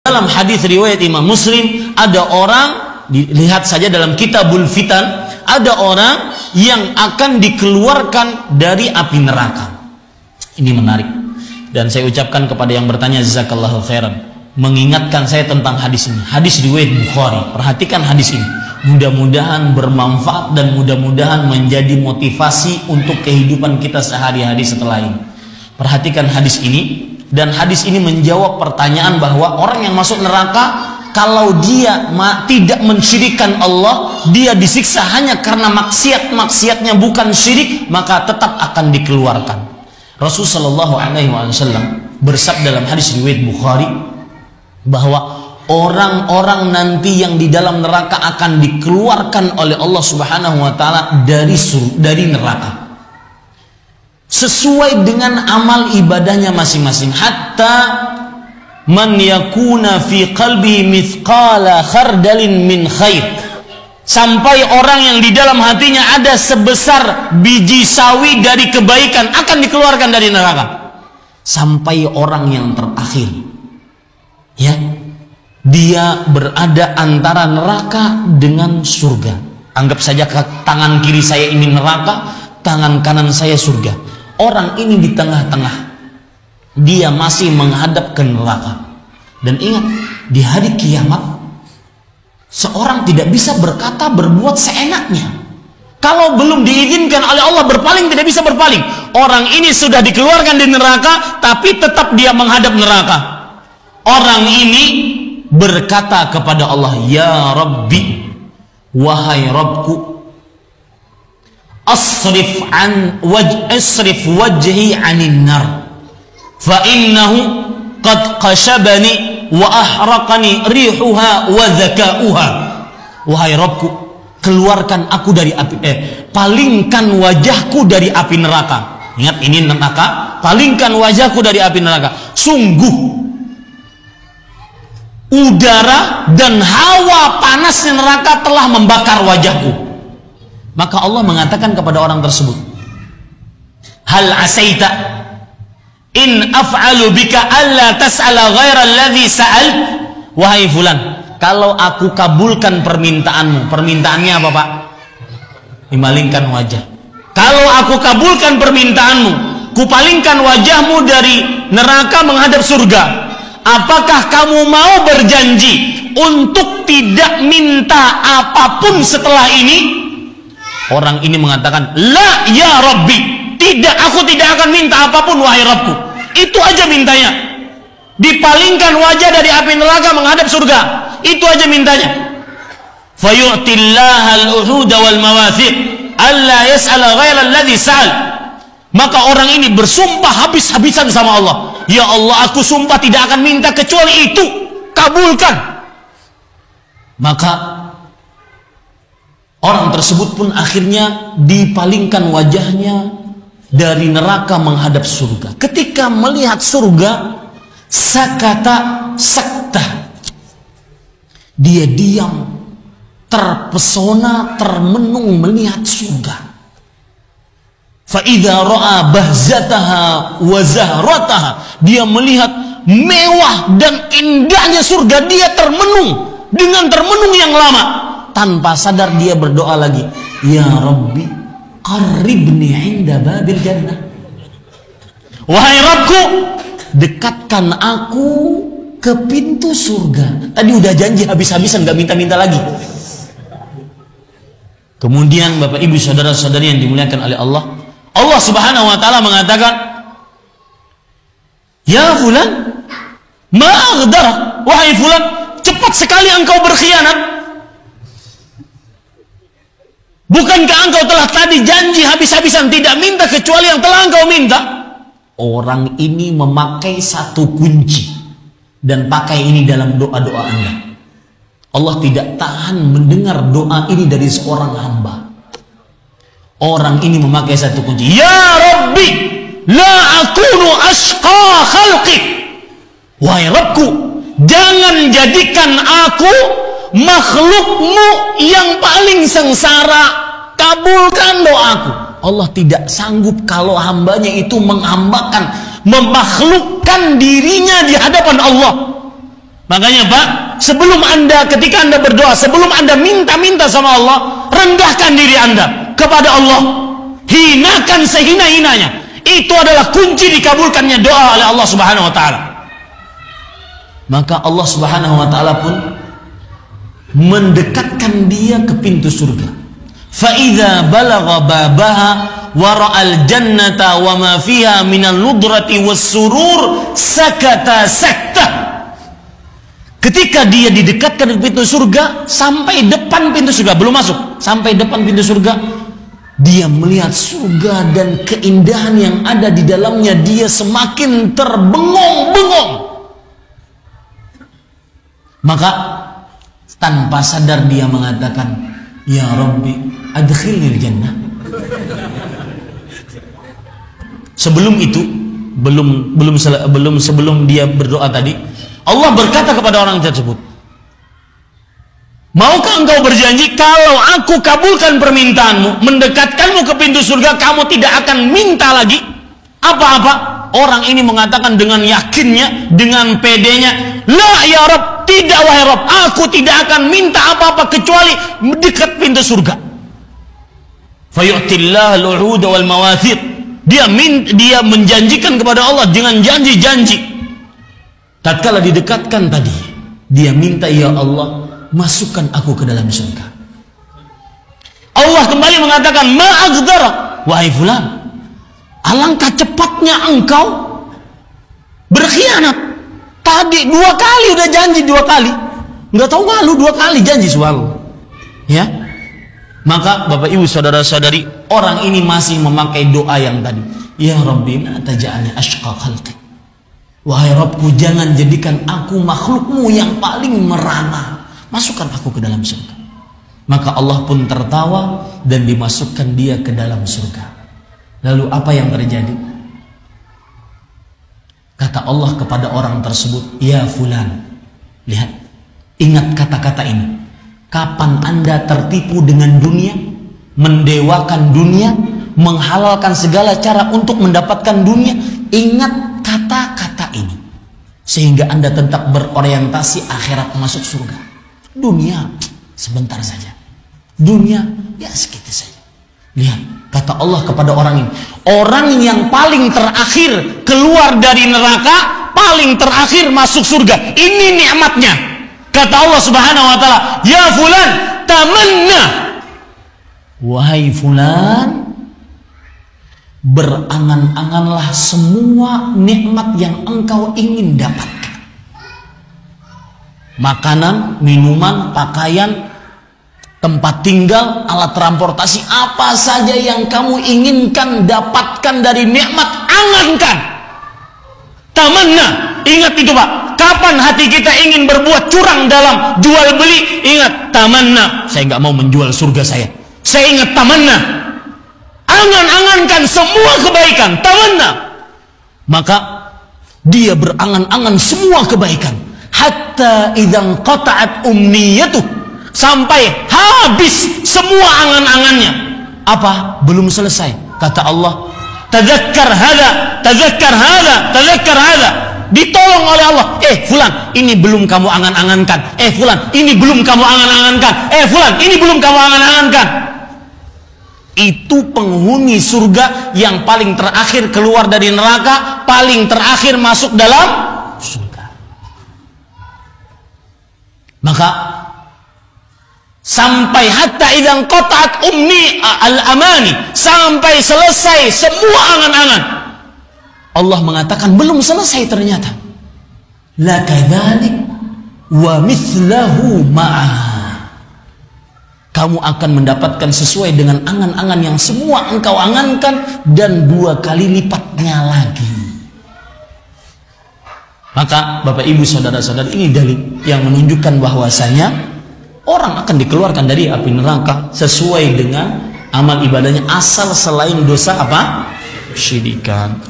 Dalam hadis riwayat Imam Muslim, ada orang, dilihat saja dalam Kitabul Fitan, ada orang yang akan dikeluarkan dari api neraka. Ini menarik. Dan saya ucapkan kepada yang bertanya, jazakallahu khairan, mengingatkan saya tentang hadis ini. Hadis riwayat Bukhari. Perhatikan hadis ini. Mudah-mudahan bermanfaat dan mudah-mudahan menjadi motivasi untuk kehidupan kita sehari-hari setelah ini. Perhatikan hadis ini. Dan hadis ini menjawab pertanyaan bahwa orang yang masuk neraka, kalau dia tidak mensyirikkan Allah, dia disiksa hanya karena maksiatnya bukan syirik, maka tetap akan dikeluarkan. Rasulullah SAW bersabda dalam hadis riwayat Bukhari bahwa orang-orang nanti yang di dalam neraka akan dikeluarkan oleh Allah Subhanahu wa taala dari neraka sesuai dengan amal ibadahnya masing-masing, hatta man yakuna fi qalbi mithqala khardalin min khair, sampai orang yang di dalam hatinya ada sebesar biji sawi dari kebaikan akan dikeluarkan dari neraka, sampai orang yang terakhir, ya, dia berada antara neraka dengan surga. Anggap saja tangan kiri saya ini neraka, tangan kanan saya surga. Orang ini di tengah-tengah, dia masih menghadap ke neraka. Dan ingat, di hari kiamat seorang tidak bisa berkata berbuat seenaknya. Kalau belum diizinkan oleh Allah berpaling, tidak bisa berpaling. Orang ini sudah dikeluarkan di neraka, tapi tetap dia menghadap neraka. Orang ini berkata kepada Allah, ya Rabbi, wahai Rabbku, asrif wajhi anin nar, fa innahu qad qashabani wa ahraqani rihuha wa zakauha. Wahai Rabbku, keluarkan aku dari api, palingkan wajahku dari api neraka. Ingat, ini neraka. Palingkan wajahku dari api neraka. Sungguh udara dan hawa panasnya neraka telah membakar wajahku. Maka Allah mengatakan kepada orang tersebut, hal asaita in af'alu bika alla tas'ala ghaira alladhi sa'alt. Wahai fulan, kalau aku kabulkan permintaanmu, permintaannya apa Pak? Dimalingkan wajah. Kalau aku kabulkan permintaanmu, kupalingkan wajahmu dari neraka menghadap surga, apakah kamu mau berjanji untuk tidak minta apapun setelah ini? Orang ini mengatakan, la ya Rabbi, tidak, aku tidak akan minta apapun wahai Rabbku. Itu aja mintanya. Dipalingkan wajah dari api neraka menghadap surga. Itu aja mintanya. Fayu'tillaha al-uhuda wal mawathiq alla yas'ala ghaira alladhi sa'al. Maka orang ini bersumpah habis-habisan sama Allah. Ya Allah, aku sumpah tidak akan minta kecuali itu. Kabulkan. Maka orang tersebut pun akhirnya dipalingkan wajahnya dari neraka menghadap surga. Ketika melihat surga, sakata sakta, dia diam, terpesona, termenung melihat surga. Fa idza ra'a bahzataha wa zahrataha, dia melihat mewah dan indahnya surga, dia termenung dengan termenung yang lama. Tanpa sadar dia berdoa lagi, ya Rabbi, qarribni inda babil jannah. Wahai Rabbku, dekatkan aku ke pintu surga. Tadi udah janji habis-habisan, gak minta-minta lagi. Kemudian Bapak Ibu saudara-saudari yang dimuliakan oleh Allah, Allah Subhanahu wa taala mengatakan, ya fulan, ma aghdarak, wahai fulan, cepat sekali engkau berkhianat. Bukankah engkau telah tadi janji habis-habisan tidak minta kecuali yang telah engkau minta? Orang ini memakai satu kunci, dan pakai ini dalam doa-doa Anda. Allah tidak tahan mendengar doa ini dari seorang hamba. Orang ini memakai satu kunci, ya Rabbi, la akunu ashqa khalqi. Wahai Rabbku, jangan jadikan aku makhlukmu yang paling sengsara. Kabulkan doaku. Allah tidak sanggup kalau hambanya itu menghambakan, memakhlukkan dirinya di hadapan Allah. Makanya Pak, ketika Anda berdoa, sebelum Anda minta-minta sama Allah, rendahkan diri Anda kepada Allah. Hinakan sehina-hinanya. Itu adalah kunci dikabulkannya doa oleh Allah Subhanahu wa taala. Maka Allah Subhanahu wa taala pun mendekatkan dia ke pintu surga. Fa idza balagha babaha wa ra'al jannata wa ma fiha minal nudrati was surur sakata sakta. Ketika dia didekatkan ke pintu surga, sampai depan pintu surga, belum masuk, sampai depan pintu surga, dia melihat surga dan keindahan yang ada di dalamnya, dia semakin terbengong-bengong. Maka tanpa sadar dia mengatakan, ya Rabbi adkhilnil jannah. Sebelum itu, sebelum dia berdoa tadi, Allah berkata kepada orang tersebut, maukah engkau berjanji kalau aku kabulkan permintaanmu, mendekatkanmu ke pintu surga, kamu tidak akan minta lagi apa-apa? Orang ini mengatakan dengan yakinnya, dengan pedenya, la ya Rabb, tidak wahai Rabb, aku tidak akan minta apa-apa kecuali dekat pintu surga. Fayu'tillah al-u'ud wal mawathiq. Dia menjanjikan kepada Allah dengan janji-janji. Tatkala didekatkan tadi, dia minta, ya Allah, masukkan aku ke dalam surga. Allah kembali mengatakan, ma'aghdara, wahai fulan, alangkah cepatnya engkau berkhianat. Tadi 2 kali udah janji, 2 kali, nggak tahu malu, 2 kali janji soal. Ya, maka Bapak Ibu saudara-saudari, orang ini masih memakai doa yang tadi, ya Rabbi la taj'alni ashqa khalqi. Wahai Rabbku, jangan jadikan aku makhlukmu yang paling merana, masukkan aku ke dalam surga. Maka Allah pun tertawa dan dimasukkan dia ke dalam surga. Lalu apa yang terjadi? Kata Allah kepada orang tersebut, ya fulan, lihat, ingat kata-kata ini. Kapan Anda tertipu dengan dunia, mendewakan dunia, menghalalkan segala cara untuk mendapatkan dunia, ingat kata-kata ini, sehingga Anda tetap berorientasi akhirat masuk surga. Dunia sebentar saja, dunia ya segitu saja. Lihat kata Allah kepada orang ini, orang yang paling terakhir keluar dari neraka, paling terakhir masuk surga. Ini nikmatnya. Kata Allah Subhanahu wa taala, ya fulan tamanna, wahai fulan, berangan-anganlah semua nikmat yang engkau ingin dapatkan. Makanan, minuman, pakaian, tempat tinggal, alat transportasi, apa saja yang kamu inginkan dapatkan dari nikmat, angankan. Tamanna, ingat itu Pak. Kapan hati kita ingin berbuat curang dalam jual beli, ingat tamanna. Saya nggak mau menjual surga saya ingat tamanna. Angan-angankan semua kebaikan, tamanna. Maka dia berangan-angan semua kebaikan, hatta idzan qata'at umniyatuh, sampai habis semua angan-angannya. Apa? Belum selesai. Kata Allah, tadzakkar hadza, tadzakkar hadza, tadzakkar hadza. Ditolong oleh Allah. Fulan, ini belum kamu angan-angankan. Fulan, ini belum kamu angan-angankan. Fulan, ini belum kamu angan-angankan. Itu penghuni surga yang paling terakhir keluar dari neraka, paling terakhir masuk dalam surga. Maka sampai hatta idzan qata'at ummi al-amani, sampai selesai semua angan-angan, Allah mengatakan belum selesai ternyata. La kadzalik wa mithlahu ma'a. Kamu akan mendapatkan sesuai dengan angan-angan yang semua engkau angankan, dan 2 kali lipatnya lagi. Maka Bapak Ibu saudara-saudara, ini dalil yang menunjukkan bahwasanya orang akan dikeluarkan dari api neraka sesuai dengan amal ibadahnya, asal selain dosa apa? Syirikan.